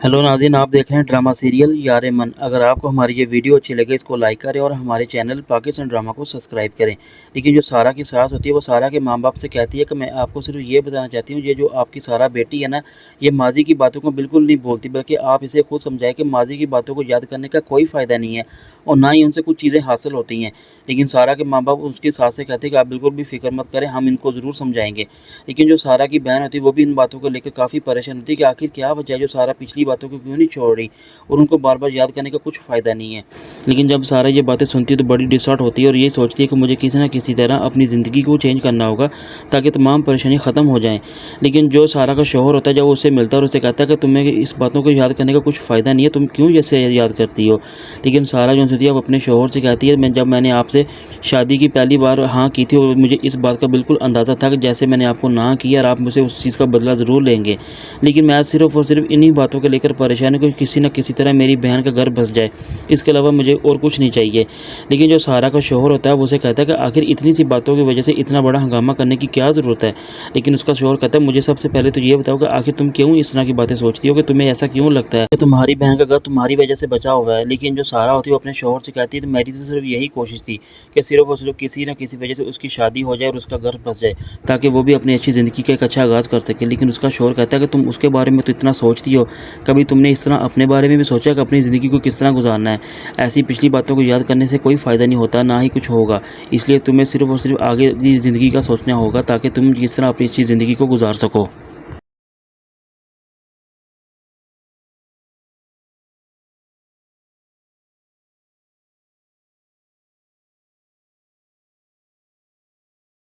Hello नाज़रीन, आप देख रहे हैं ड्रामा सीरियल यार मन। अगर आपको हमारी ये वीडियो अच्छी लगे इसको लाइक करें और हमारे चैनल पाकिस्तान ड्रामा को सब्सक्राइब करें। लेकिन जो सारा की सास होती है वो सारा के माँ बाप से कहती है कि मैं आपको सिर्फ ये बताना चाहती हूँ, ये जो आपकी सारा बेटी है ना, ये माजी की बातों को बिल्कुल नहीं बोलती, बल्कि आप इसे खुद समझाएं कि माजी की बातों को याद करने का कोई फ़ायदा नहीं है और ना ही उनसे कुछ चीज़ें हासिल होती हैं। लेकिन सारा के माँ बाप उसकी सास से कहते हैं कि आप बिल्कुल भी फिक्र मत करें, हम इनको ज़रूर समझाएंगे। लेकिन जो सारा की बहन होती है वो भी इन बातों को लेकर काफ़ी परेशान होती है कि आखिर क्या वजह है जो सारा पिछली बातों को क्यों नहीं छोड़ रही और उनको बार बार याद करने का कुछ फ़ायदा नहीं है। लेकिन जब सारा ये बातें सुनती है तो बड़ी डिसहार्ट होती है और ये सोचती है कि मुझे किसी ना किसी तरह अपनी ज़िंदगी को चेंज करना होगा ताकि तमाम परेशानी ख़त्म हो जाएं। लेकिन जो सारा का शौहर होता है जब उससे मिलता है और उससे कहता है कि तुम्हें इस बातों को याद करने का कुछ फ़ायदा नहीं है, तुम क्यों जैसे याद करती हो। लेकिन सारा जो होती है वो अपने शौहर से कहती है, जब मैंने आपसे शादी की पहली बार हाँ की थी और मुझे इस बात का बिल्कुल अंदाज़ा था कि जैसे मैंने आपको ना किया और आप मुझसे उस चीज़ का बदला ज़रूर लेंगे। लेकिन मैं सिर्फ़ और सिर्फ इन्हीं बातों को लेकर परेशान हूँ कि किसी न किसी तरह मेरी बहन का घर बस जाए, इसके अलावा मुझे और कुछ नहीं चाहिए। लेकिन जो सारा का शौहर होता है वो उसे कहता है कि आखिर इतनी सी बातों की वजह से इतना बड़ा हंगामा करने की क्या ज़रूरत है। लेकिन उसका शौहर कहता है, मुझे सबसे पहले तो ये बताओ कि आखिर तुम क्यों इस तरह की बातें सोचती हो, कि तुम्हें ऐसा क्यों लगता है कि तुम्हारी बहन का घर तुम्हारी वजह से बचा हुआ है। लेकिन जो सारा होती है वो अपने शौहर से कहती है, तो मेरी तो सिर्फ यही कोशिश थी कि सिर्फ और सिर्फ किसी न किसी वजह से उसकी शादी हो जाए और उसका घर बस जाए ताकि वो भी अपनी अच्छी ज़िंदगी का एक अच्छा आगाज़ कर सके। लेकिन उसका शौहर कहता है कि तुम उसके बारे में तो इतना सोचती हो, कभी तुमने इस तरह अपने बारे में भी सोचा कि अपनी ज़िंदगी को किस तरह गुजारना है। ऐसी पिछली बातों को याद करने से कोई फ़ायदा नहीं होता, ना ही कुछ होगा। इसलिए तुम्हें सिर्फ और सिर्फ आगे की ज़िंदगी का सोचना होगा ताकि तुम जिस तरह अपनी अच्छी ज़िंदगी को गुजार सको।